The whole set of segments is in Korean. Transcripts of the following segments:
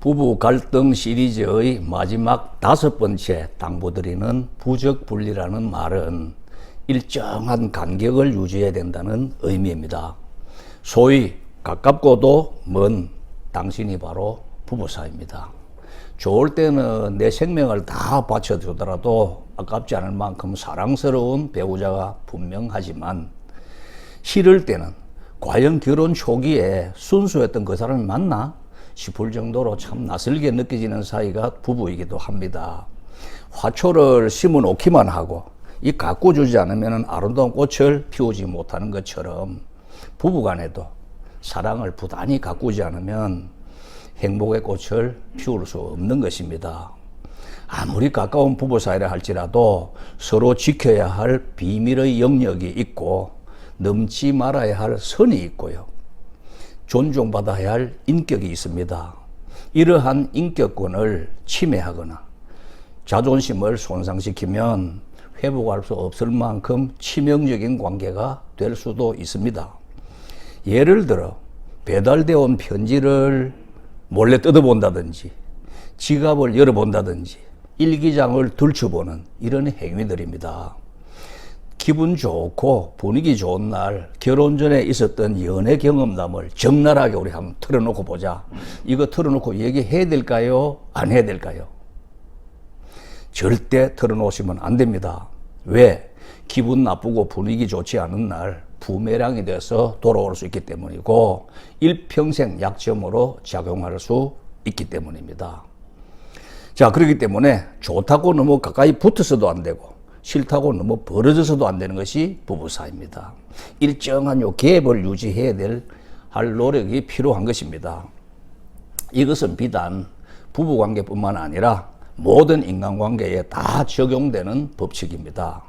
부부 갈등 시리즈의 마지막 5번째 당부드리는 부적분리라는 말은 일정한 간격을 유지해야 된다는 의미입니다. 소위 가깝고도 먼 당신이 바로 부부 사이입니다. 좋을 때는 내 생명을 다 바쳐주더라도 아깝지 않을 만큼 사랑스러운 배우자가 분명하지만 싫을 때는 과연 결혼 초기에 순수했던 그 사람이 맞나 싶을 정도로 참 낯설게 느껴지는 사이가 부부이기도 합니다. 화초를 심어 놓기만 하고 이 가꾸주지 않으면 아름다운 꽃을 피우지 못하는 것처럼 부부간에도 사랑을 부단히 가꾸지 않으면 행복의 꽃을 피울 수 없는 것입니다. 아무리 가까운 부부 사이라 할지라도 서로 지켜야 할 비밀의 영역이 있고 넘지 말아야 할 선이 있고요. 존중받아야 할 인격이 있습니다. 이러한 인격권을 침해하거나 자존심을 손상시키면 회복할 수 없을 만큼 치명적인 관계가 될 수도 있습니다. 예를 들어 배달되어 온 편지를 몰래 뜯어본다든지 지갑을 열어본다든지 일기장을 들춰보는 이런 행위들입니다. 기분 좋고 분위기 좋은 날 결혼 전에 있었던 연애 경험담을 적나라하게 우리 한번 틀어놓고 보자. 이거 틀어놓고 얘기해야 될까요? 안 해야 될까요? 절대 틀어놓으시면 안 됩니다. 왜? 기분 나쁘고 분위기 좋지 않은 날 부메랑이 돼서 돌아올 수 있기 때문이고 일평생 약점으로 작용할 수 있기 때문입니다. 자, 그렇기 때문에 좋다고 너무 가까이 붙어서도 안 되고 싫다고 너무 벌어져서도 안 되는 것이 부부 사이입니다. 일정한 요 갭을 유지해야 할 노력이 필요한 것입니다. 이것은 비단 부부관계뿐만 아니라 모든 인간관계에 다 적용되는 법칙입니다.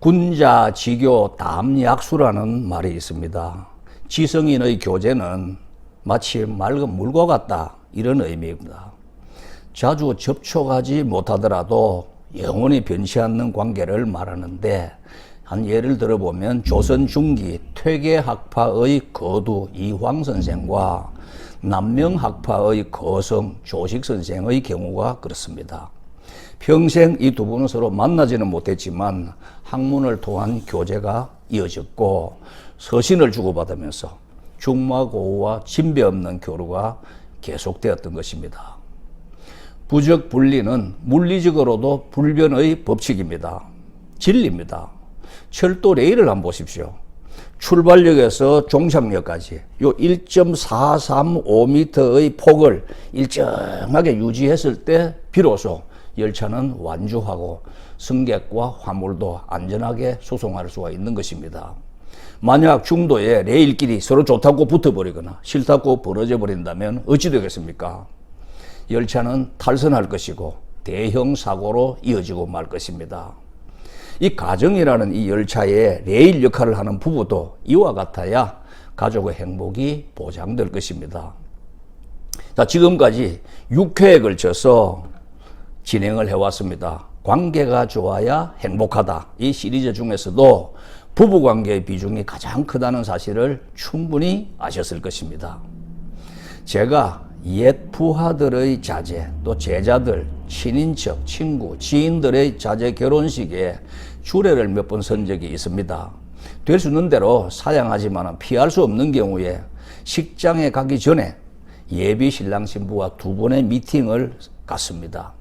군자지교 담약수라는 말이 있습니다. 지성인의 교제는 마치 맑은 물과 같다 이런 의미입니다. 자주 접촉하지 못하더라도 영원히 변치 않는 관계를 말하는데 한 예를 들어보면 조선 중기 퇴계학파의 거두 이황 선생과 남명학파의 거성 조식 선생의 경우가 그렇습니다. 평생 이 두 분은 서로 만나지는 못했지만 학문을 통한 교제가 이어졌고 서신을 주고받으면서 중마고우와 진배 없는 교류가 계속되었던 것입니다. 부적 분리는 물리적으로도 불변의 법칙입니다. 진리입니다. 철도 레일을 한번 보십시오. 출발역에서 종착역까지 요 1.435m의 폭을 일정하게 유지했을 때 비로소 열차는 완주하고 승객과 화물도 안전하게 수송할 수가 있는 것입니다. 만약 중도에 레일끼리 서로 좋다고 붙어버리거나 싫다고 벌어져 버린다면 어찌 되겠습니까? 열차는 탈선할 것이고 대형 사고로 이어지고 말 것입니다. 이 가정이라는 이 열차의 레일 역할을 하는 부부도 이와 같아야 가족의 행복이 보장될 것입니다. 자, 지금까지 6회에 걸쳐서 진행을 해왔습니다. 관계가 좋아야 행복하다. 이 시리즈 중에서도 부부관계의 비중이 가장 크다는 사실을 충분히 아셨을 것입니다. 제가 옛 부하들의 자제, 또 제자들, 친인척, 친구, 지인들의 자제 결혼식에 주례를 몇 번 선 적이 있습니다. 될 수 있는 대로 사양하지만 피할 수 없는 경우에 식장에 가기 전에 예비 신랑 신부와 2번의 미팅을 갖습니다.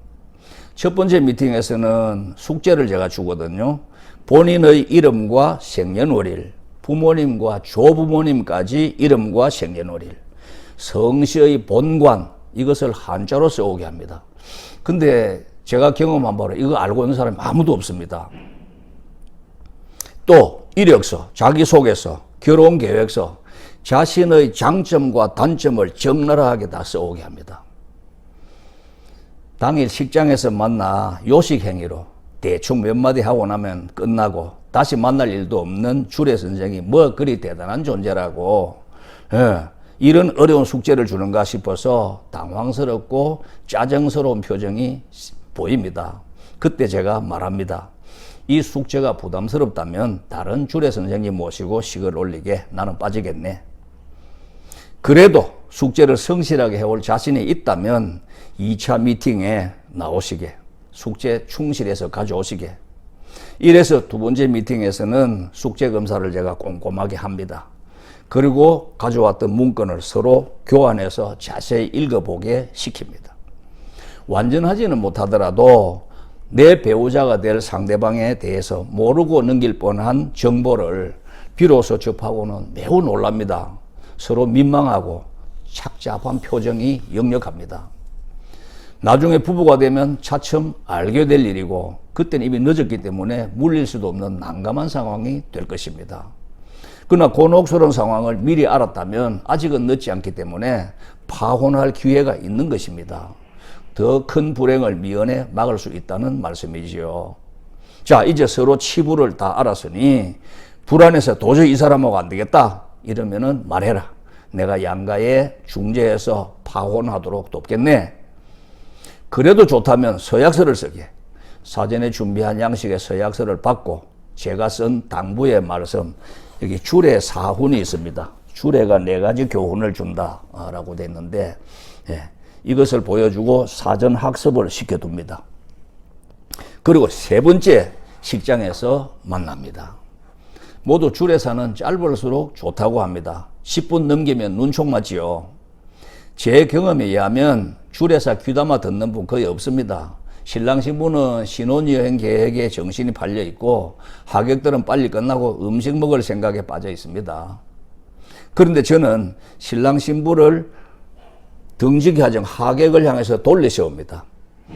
첫 번째 미팅에서는 숙제를 제가 주거든요. 본인의 이름과 생년월일, 부모님과 조부모님까지 이름과 생년월일, 성씨의 본관, 이것을 한자로 써오게 합니다. 근데 제가 경험한 바로 이거 알고 있는 사람이 아무도 없습니다. 또 이력서, 자기소개서, 결혼계획서, 자신의 장점과 단점을 적나라하게 다 써오게 합니다. 당일 식장에서 만나 요식행위로 대충 몇 마디 하고 나면 끝나고 다시 만날 일도 없는 주례 선생이 뭐 그리 대단한 존재라고 이런 어려운 숙제를 주는가 싶어서 당황스럽고 짜증스러운 표정이 보입니다. 그때 제가 말합니다. 이 숙제가 부담스럽다면 다른 주례 선생님 모시고 식을 올리게 나는 빠지겠네. 그래도 숙제를 성실하게 해올 자신이 있다면 2차 미팅에 나오시게, 숙제 충실해서 가져오시게. 이래서 두 번째 미팅에서는 숙제 검사를 제가 꼼꼼하게 합니다. 그리고 가져왔던 문건을 서로 교환해서 자세히 읽어보게 시킵니다. 완전하지는 못하더라도 내 배우자가 될 상대방에 대해서 모르고 넘길 뻔한 정보를 비로소 접하고는 매우 놀랍니다. 서로 민망하고 착잡한 표정이 역력합니다. 나중에 부부가 되면 차츰 알게 될 일이고 그때는 이미 늦었기 때문에 물릴 수도 없는 난감한 상황이 될 것입니다. 그러나 곤혹스러운 상황을 미리 알았다면 아직은 늦지 않기 때문에 파혼할 기회가 있는 것입니다. 더 큰 불행을 미연에 막을 수 있다는 말씀이지요. 자, 이제 서로 치부를 다 알았으니 불안해서 도저히 이 사람하고 안 되겠다 이러면은 말해라. 내가 양가에 중재해서 파혼하도록 돕겠네. 그래도 좋다면 서약서를 쓰게. 사전에 준비한 양식의 서약서를 받고 제가 쓴 당부의 말씀, 여기 주례 사훈이 있습니다. 주례가 4가지 교훈을 준다라고 돼 있는데 이것을 보여주고 사전 학습을 시켜둡니다. 그리고 세 번째 식장에서 만납니다. 모두 주례사는 짧을수록 좋다고 합니다. 10분 넘기면 눈총 맞지요. 제 경험에 의하면 주례사 귀담아 듣는 분 거의 없습니다. 신랑 신부는 신혼여행 계획에 정신이 팔려 있고 하객들은 빨리 끝나고 음식 먹을 생각에 빠져 있습니다. 그런데 저는 신랑 신부를 등지게 하정 하객을 향해서 돌려세웁니다.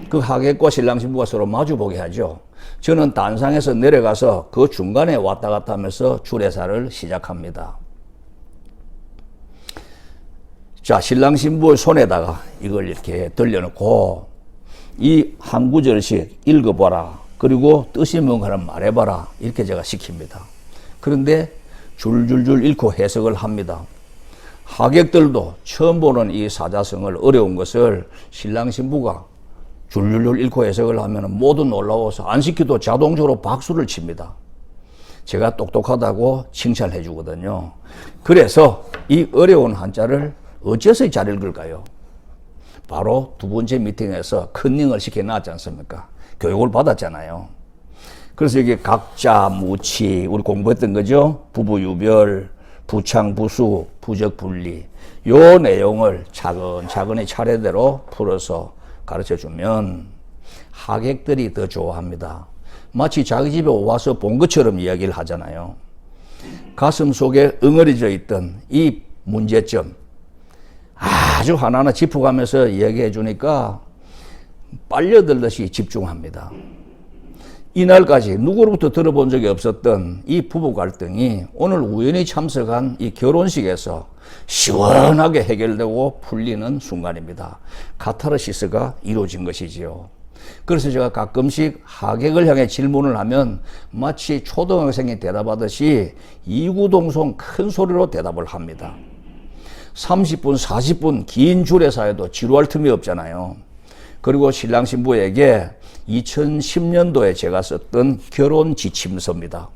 그 하객과 신랑 신부가 서로 마주보게 하죠. 저는 단상에서 내려가서 그 중간에 왔다 갔다 하면서 주례사를 시작합니다. 자, 신랑 신부의 손에다가 이걸 이렇게 들려놓고 이 한 구절씩 읽어봐라. 그리고 뜻이 뭔가를 말해봐라. 이렇게 제가 시킵니다. 그런데 줄줄줄 읽고 해석을 합니다. 하객들도 처음 보는 이 사자성어를 어려운 것을 신랑 신부가 줄줄줄 읽고 해석을 하면 모두 놀라워서 안 시켜도 자동적으로 박수를 칩니다. 제가 똑똑하다고 칭찬해 주거든요. 그래서 이 어려운 한자를 어째서 잘 읽을까요? 바로 두 번째 미팅에서 컨닝을 시켜놨지 않습니까? 교육을 받았잖아요. 그래서 이게 각자, 무치, 우리 공부했던 거죠? 부부유별, 부창부수, 부적분리. 요 내용을 차근차근히 차례대로 풀어서 가르쳐주면 하객들이 더 좋아합니다. 마치 자기 집에 와서 본 것처럼 이야기를 하잖아요. 가슴 속에 응어리져 있던 이 문제점 아주 하나하나 짚어가면서 이야기해 주니까 빨려들듯이 집중합니다. 이날까지 누구로부터 들어본 적이 없었던 이 부부 갈등이 오늘 우연히 참석한 이 결혼식에서 시원하게 해결되고 풀리는 순간입니다. 카타르시스가 이루어진 것이지요. 그래서 제가 가끔씩 하객을 향해 질문을 하면 마치 초등학생이 대답하듯이 이구동성 큰 소리로 대답을 합니다. 30분, 40분 긴 주례사에도 지루할 틈이 없잖아요. 그리고 신랑 신부에게 2010년도에 제가 썼던 결혼 지침서입니다.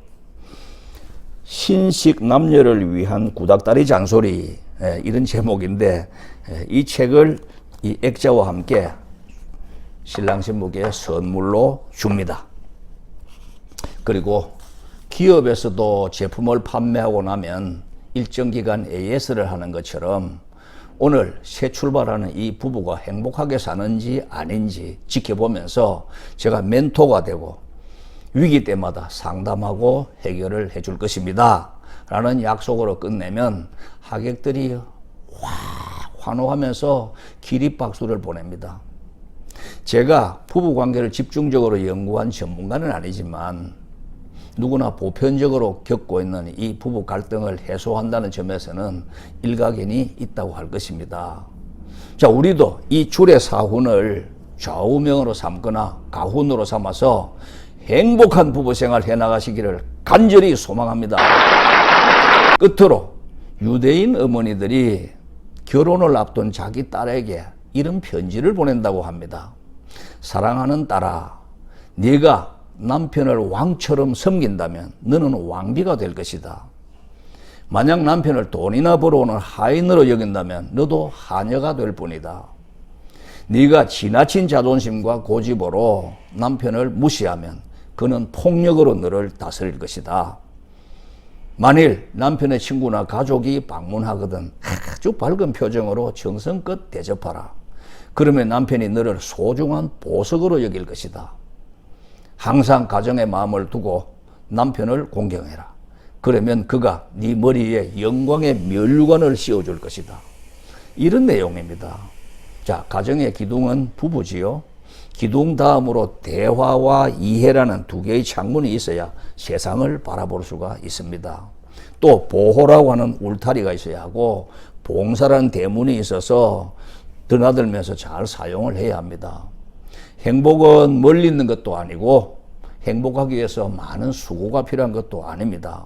신식 남녀를 위한 구닥다리 잔소리, 이런 제목인데 이 책을 이 액자와 함께 신랑 신부께 선물로 줍니다. 그리고 기업에서도 제품을 판매하고 나면 일정 기간 AS를 하는 것처럼 오늘 새 출발하는 이 부부가 행복하게 사는지 아닌지 지켜보면서 제가 멘토가 되고 위기 때마다 상담하고 해결을 해줄 것입니다. 라는 약속으로 끝내면 하객들이 환호하면서 기립박수를 보냅니다. 제가 부부관계를 집중적으로 연구한 전문가는 아니지만 누구나 보편적으로 겪고 있는 이 부부 갈등을 해소한다는 점에서는 일가견이 있다고 할 것입니다. 자, 우리도 이 주례 사훈을 좌우명으로 삼거나 가훈으로 삼아서 행복한 부부생활 해나가시기를 간절히 소망합니다. 끝으로 유대인 어머니들이 결혼을 앞둔 자기 딸에게 이런 편지를 보낸다고 합니다. 사랑하는 딸아, 네가 남편을 왕처럼 섬긴다면 너는 왕비가 될 것이다. 만약 남편을 돈이나 벌어오는 하인으로 여긴다면 너도 하녀가 될 뿐이다. 네가 지나친 자존심과 고집으로 남편을 무시하면 그는 폭력으로 너를 다스릴 것이다. 만일 남편의 친구나 가족이 방문하거든 아주 밝은 표정으로 정성껏 대접하라. 그러면 남편이 너를 소중한 보석으로 여길 것이다. 항상 가정의 마음을 두고 남편을 공경해라. 그러면 그가 네 머리에 영광의 면류관을 씌워줄 것이다. 이런 내용입니다. 자, 가정의 기둥은 부부지요. 기둥 다음으로 대화와 이해라는 두 개의 창문이 있어야 세상을 바라볼 수가 있습니다. 또 보호라고 하는 울타리가 있어야 하고 봉사라는 대문이 있어서 드나들면서 잘 사용을 해야 합니다. 행복은 멀리 있는 것도 아니고 행복하기 위해서 많은 수고가 필요한 것도 아닙니다.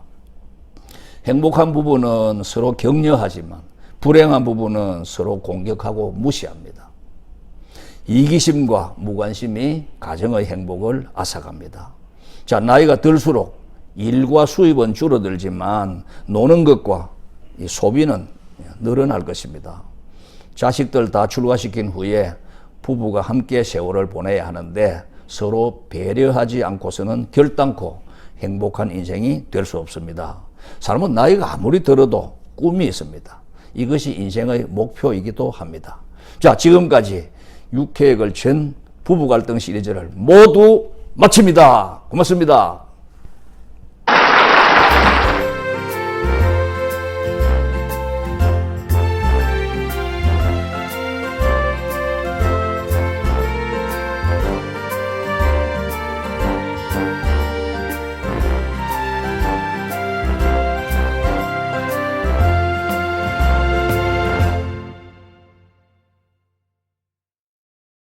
행복한 부부는 서로 격려하지만 불행한 부부는 서로 공격하고 무시합니다. 이기심과 무관심이 가정의 행복을 앗아갑니다. 자, 나이가 들수록 일과 수입은 줄어들지만 노는 것과 이 소비는 늘어날 것입니다. 자식들 다 출가시킨 후에 부부가 함께 세월을 보내야 하는데 서로 배려하지 않고서는 결단코 행복한 인생이 될 수 없습니다. 사람은 나이가 아무리 들어도 꿈이 있습니다. 이것이 인생의 목표이기도 합니다. 자, 지금까지 6회에 걸친 부부 갈등 시리즈를 모두 마칩니다. 고맙습니다.